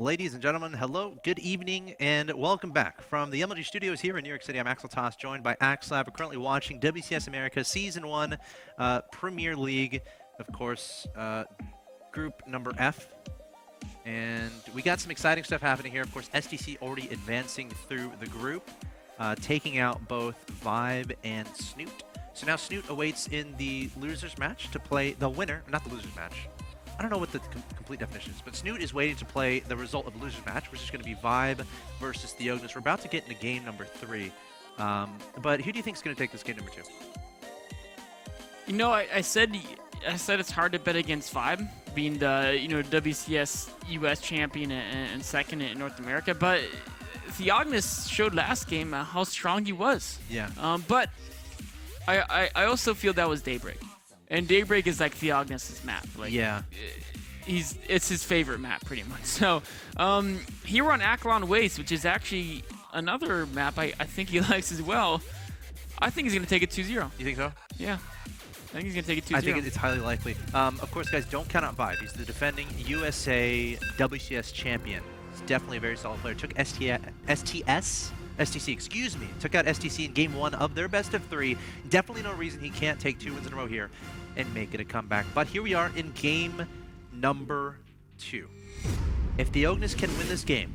Ladies and gentlemen, hello, good evening, and welcome back from the MLG studios here in New York City. I'm axeltoss, joined by axslav. We're currently watching WCS America Season 1 Premier League, of course, Group number F. And we got some exciting stuff happening here. Of course, STC already advancing through the group, taking out both Vibe and Snoot. So now Snoot awaits in the losers match to play the winner, not the losers match. I don't know what the complete definition is, but Snoot is waiting to play the result of the losers match, which is going to be Vibe versus TheOgnis. We're about to get into game number 3. But who do you think is going to take this game number 2? You know, I said it's hard to bet against Vibe, being the WCS US champion and second in North America. But TheOgnis showed last game how strong he was. Yeah. But I also feel that was Daybreak. And Daybreak is like TheOgnis' map. Like, yeah. It's his favorite map, pretty much. So, here on Akalon Waste, which is actually another map I think he likes as well, I think he's going to take it 2-0. You think so? Yeah. I think he's going to take it 2-0. I think it's highly likely. Of course, guys, don't count out Vibe. He's the defending USA WCS champion. He's definitely a very solid player. Took STC, excuse me. Took out STC in game 1 of their best of 3. Definitely no reason he can't take 2 wins in a row here and make it a comeback. But here we are in game number 2. If TheOgnis can win this game,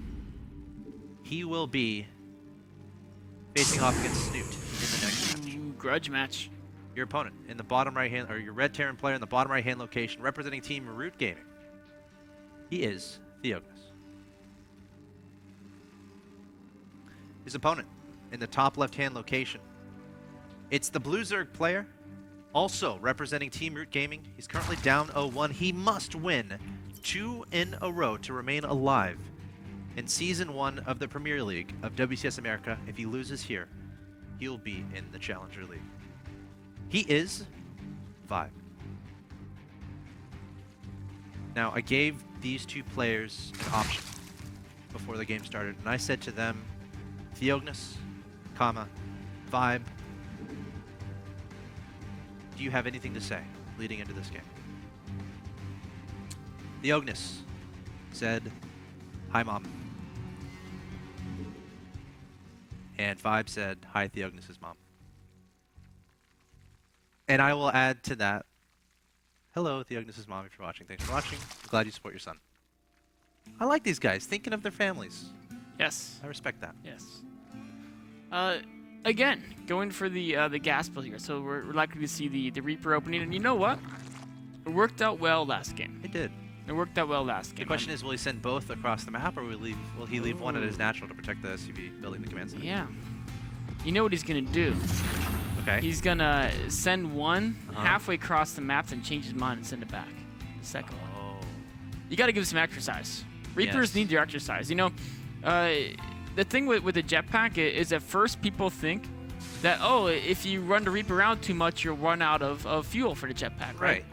he will be facing off against Snoot in the next match. Grudge match. Your opponent in the bottom right hand, or your red Terran player in the bottom right hand location, representing Team Root Gaming. He is TheOgnis. His opponent in the top left-hand location. It's the Blue Zerg player, also representing Team Root Gaming. He's currently down 0-1. He must win 2 in a row to remain alive in Season 1 of the Premier League of WCS America. If he loses here, he'll be in the Challenger League. He is Vibe. Now, I gave these two players an option before the game started, and I said to them, TheOgnis, Vibe, do you have anything to say leading into this game? TheOgnis said, hi, Mom. And Vibe said, hi, TheOgnis' mom. And I will add to that, hello, TheOgnis' mom, if you're watching. Thanks for watching. I'm glad you support your son. I like these guys, thinking of their families. Yes. I respect that. Yes. Again, going for the gas bill here, so we're likely to see the Reaper opening, and you know what? It worked out well last game. It did. It worked out well last game. The question is, will he send both across the map, or will he leave one at his natural to protect the SUV building the command center? Yeah. You know what he's going to do. Okay. He's going to send one halfway across the map, then change his mind and send it back. Second one. You got to give him some exercise. Reapers need their exercise. You know, the thing with the jetpack is at first people think that, oh, if you run the Reaper around too much, you'll run out of fuel for the jetpack, right?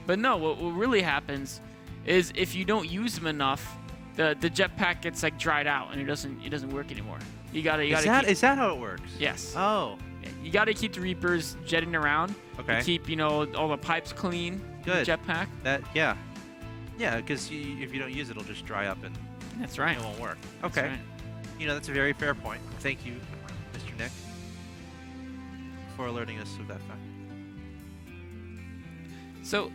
But no, what really happens is if you don't use them enough, the jetpack gets like dried out and it doesn't work anymore. You gotta is that how it works? Yes. Oh. You gotta keep the Reapers jetting around. Okay. Keep all the pipes clean. Good. The jetpack. Yeah, because if you don't use it, it'll just dry up and that's right. It won't work. That's Okay. right. That's a very fair point. Thank you, Mr. Nick, for alerting us of that fact. So,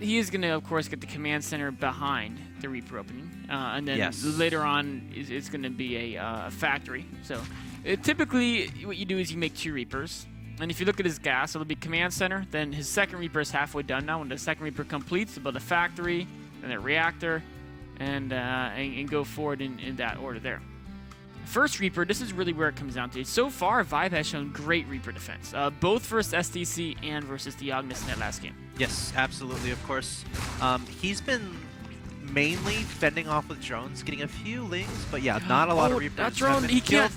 he is going to, of course, get the command center behind the Reaper opening. And then later on, it's going to be a factory. So, typically, what you do is you make 2 Reapers. And if you look at his gas, it'll be command center. Then his second Reaper is halfway done now. When the second Reaper completes, he'll build a factory, and a reactor, and go forward in that order there. First Reaper, this is really where it comes down to. So far, Vibe has shown great Reaper defense, both versus STC and versus TheOgnis in that last game. Yes, absolutely, of course. He's been mainly fending off with drones, getting a few lings, but yeah, not a lot of Reapers. That drone, he can't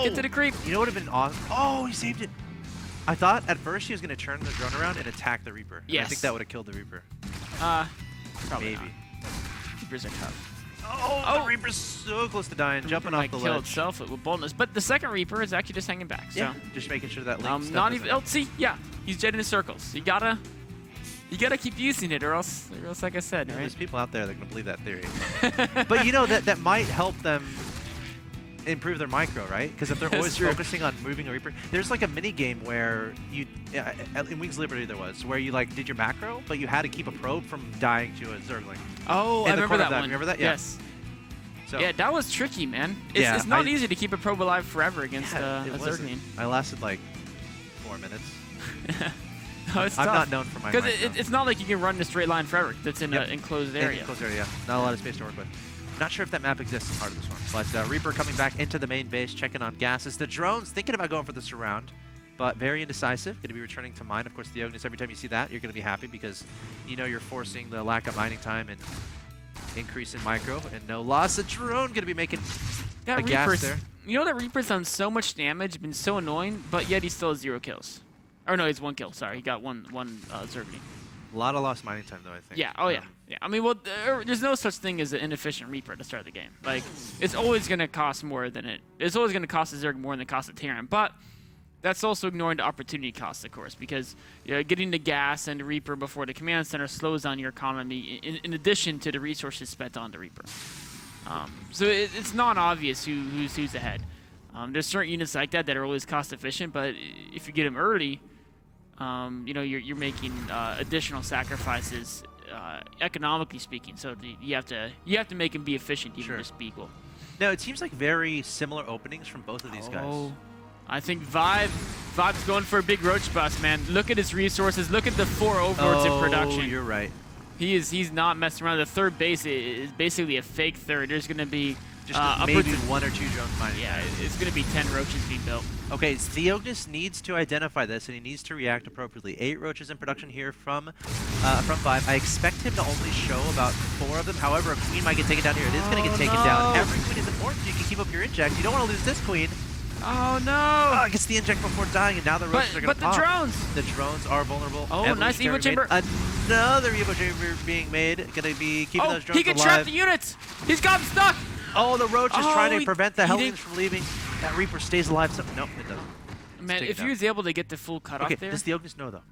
get to the creep. You know what would have been awesome? Oh, he saved it. I thought at first he was going to turn the drone around and attack the Reaper. Yes. I think that would have killed the Reaper. Probably Maybe. not. Reapers are tough. Oh, the Reaper's so close to dying, jumping off the ledge. Kill itself with boldness, but the second Reaper is actually just hanging back. So. Yeah, just making sure that link not even. Oh, see, yeah, he's jetting in circles. You gotta You gotta keep using it, or else like I said, right? There's people out there that are gonna believe that theory. But you know that might help them improve their micro, right? Because if they're always focusing on moving a Reaper, there's like a mini game where you, in Wings of Liberty there was, where you like did your macro, but you had to keep a probe from dying to a Zergling. Oh, I remember that one. Remember that? Yeah. Yes. So, yeah, that was tricky, man. It's not easy to keep a probe alive forever against a Zergling. I lasted like 4 minutes. No, it's I'm tough. not known for my because it's not like you can run in a straight line forever. That's in an enclosed area. Enclosed area, yeah. Not a lot of space to work with. Not sure if that map exists in part of this one, but Reaper coming back into the main base, checking on gases. The drones thinking about going for the surround, but very indecisive. Going to be returning to mine. Of course, TheOgnis, every time you see that, you're going to be happy because you know you're forcing the lack of mining time and increase in micro, and no loss. A drone going to be making a gas there. You know that Reaper's done so much damage, been so annoying, but yet he still has 0 kills. Or no, he's 1 kill. Sorry, he got one Zergling. A lot of lost mining time, though, I think. Yeah, oh yeah. I mean, well, there's no such thing as an inefficient Reaper at the start of the game. Like, it's always going to cost more than it's always going to cost a Zerg more than it costs a Terran. But that's also ignoring the opportunity cost, of course, because getting the gas and the Reaper before the command center slows down your economy in addition to the resources spent on the Reaper. So it's not obvious who's ahead. There's certain units like that are always cost efficient, but if you get them early, you know, you're making additional sacrifices, economically speaking. So you have to make them be efficient, even just be equal. Now it seems like very similar openings from both of these guys. I think Vibe's going for a big roach bust, man. Look at his resources. Look at the 4 overlords in production. Oh, you're right. He's not messing around. The third base is basically a fake third. There's going to be just maybe 1 or 2 drones mining. Yeah, it's going to be 10 roaches being built. Okay, TheOgnis needs to identify this, and he needs to react appropriately. 8 roaches in production here from Vibe. I expect him to only show about 4 of them. However, a queen might get taken down here. It is going to get taken down. Every queen is important so you can keep up your inject. You don't want to lose this queen. Oh, no. Gets the inject before dying, and now the roaches are going to pop. But the drones. The drones are vulnerable. Oh, nice Evo Chamber. Another Evo Chamber being made. Going to be keeping those drones alive. He can trap the units. He's got them stuck. Oh, the roach is trying to prevent the Hellions from leaving. That Reaper stays alive. So, nope, it doesn't. Man, if he was able to get the full cutoff there. Does TheOgnis know, though?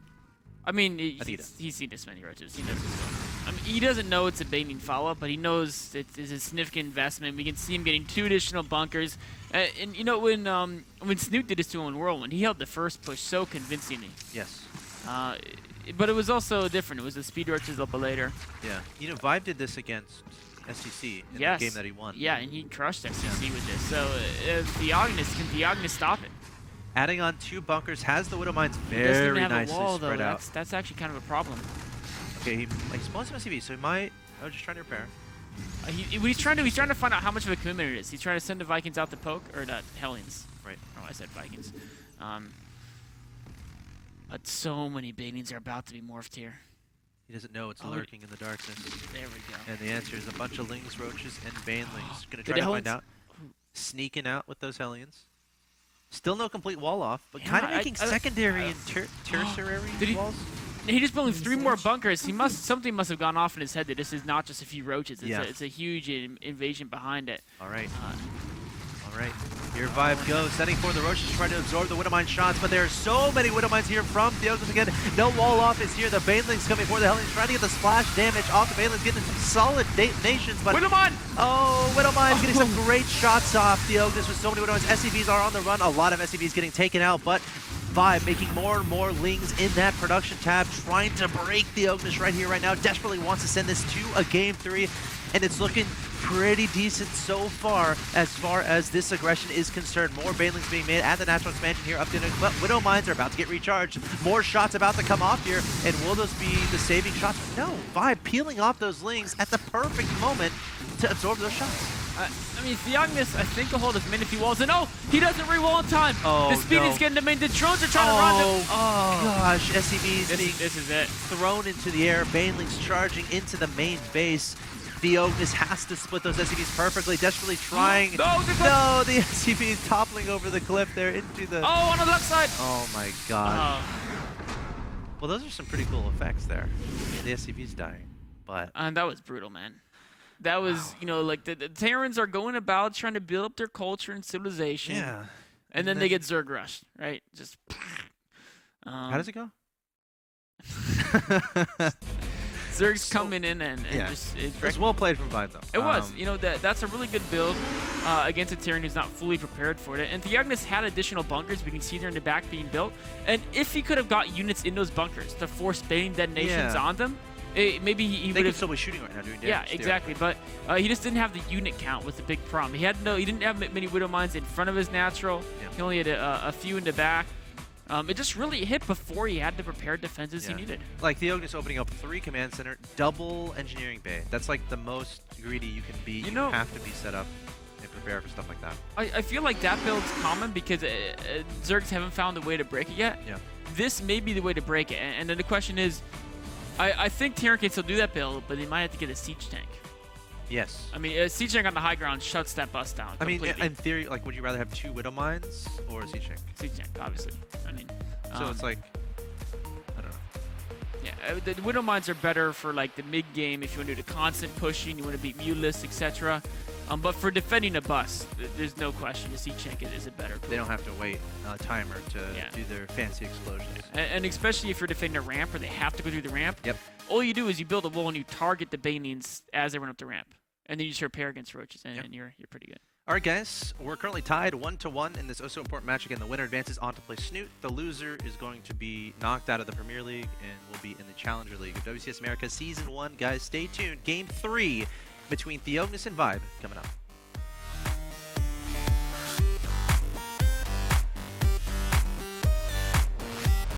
I mean, he's seen this many roaches. He knows this one. I mean, he doesn't know it's a baiting follow-up, but he knows it's a significant investment. We can see him getting 2 additional bunkers. And you know, when Snoot did his 2-1 Whirlwind, he held the first push so convincingly. Yes. But it was also different. It was the speed roaches up later. Yeah. You know, Vibe did this against STC in the game that he won. Yeah, and he crushed STC with this. So can TheOgnis stop it? Adding on 2 bunkers has the Widow Mines very nicely spread out. That's actually kind of a problem. Okay, he's spawning some SCVs, so he might. Oh, just trying to repair. He's trying to find out how much of a commitment it is. He's trying to send the Vikings out to poke, or the Hellions. Right. Oh, I said Vikings. But so many baitings are about to be morphed here. He doesn't know it's lurking in the darkness. There we go. And the answer is a bunch of Lings, Roaches, and Banelings. Gonna try to find out. Sneaking out with those Hellions. Still no complete wall off, but kind of making secondary and tertiary walls. He just building 3 more bunkers. Something must have gone off in his head that this is not just a few roaches. It's a huge invasion behind it. All right. All right. Here Vibe goes, setting for the roaches, trying to absorb the Widowmine shots, but there are so many Widowmines here from TheOgnis again. No wall off is here. The Banelings coming for the Hellions, trying to get the splash damage off the Banelings, getting some solid nations. But Widowmine! Oh, Widowmine getting some great shots off TheOgnis with so many Widowmines. SCVs are on the run. A lot of SCVs getting taken out, but Vibe making more and more Lings in that production tab, trying to break TheOgnis right here, right now. Desperately wants to send this to a Game 3, and it's looking pretty decent so far as this aggression is concerned. More Banelings being made at the natural expansion here up to but Widow Mines are about to get recharged. More shots about to come off here, and will those be the saving shots? No, Vibe peeling off those Lings at the perfect moment to absorb those shots. I mean, TheOgnis, I think, will hold his minifee walls, and he doesn't re-wall in time. Oh, the speed is getting the main. The drones are trying to run them. Oh, gosh, SCVs this is it. Thrown into the air. Banelings charging into the main base. TheOgnis has to split those SCVs perfectly, desperately trying. No, the SCV is toppling over the cliff there into the... Oh, on the left side. Oh, my God. Well, those are some pretty cool effects there. The SCV's dying, but... And that was brutal, man. That was, you know, like the Terrans are going about trying to build up their culture and civilization. Yeah. And then they get Zerg rushed, right? Just... How does it go? Zerg's coming in and yeah. just... It was well played from Vibe, though. It was. You know, that's a really good build against a Tyrion who's not fully prepared for it. And TheOgnis had additional bunkers. We can see there in the back being built. And if he could have got units in those bunkers to force baiting detonations on them, maybe he would have... They could still be shooting right now doing damage. Yeah, exactly. But he just didn't have the unit count was the big problem. He didn't have many Widow Mines in front of his natural. Yeah. He only had a few in the back. It just really hit before he had the prepared defenses he needed. Like TheOgnis opening up 3 command center, double engineering bay. That's like the most greedy you can be. You have to be set up and prepare for stuff like that. I feel like that build's common because Zergs haven't found a way to break it yet. Yeah. This may be the way to break it. And then the question is, I think Tyrion can still do that build, but they might have to get a siege tank. Yes. I mean, a siege tank on the high ground shuts that bus down completely. I mean, in theory, like, would you rather have 2 Widow Mines or a siege tank? Siege tank, obviously. I mean, so it's like, I don't know. Yeah, the Widow Mines are better for like the mid game if you want to do the constant pushing, you want to beat Mulists, etc. But for defending a bus, there's no question the siege tank is a better tool. They don't have to wait a timer to do their fancy explosions. And especially if you're defending a ramp where they have to go through the ramp. Yep. All you do is you build a wall and you target the banelings as they run up the ramp. And then you just repair against roaches, and you're pretty good. All right, guys, we're currently tied 1-1 in this oh so important match. Again, the winner advances on to play Snoot. The loser is going to be knocked out of the Premier League and will be in the Challenger League of WCS America Season 1. Guys, stay tuned. Game 3 between TheOgnis and Vibe coming up.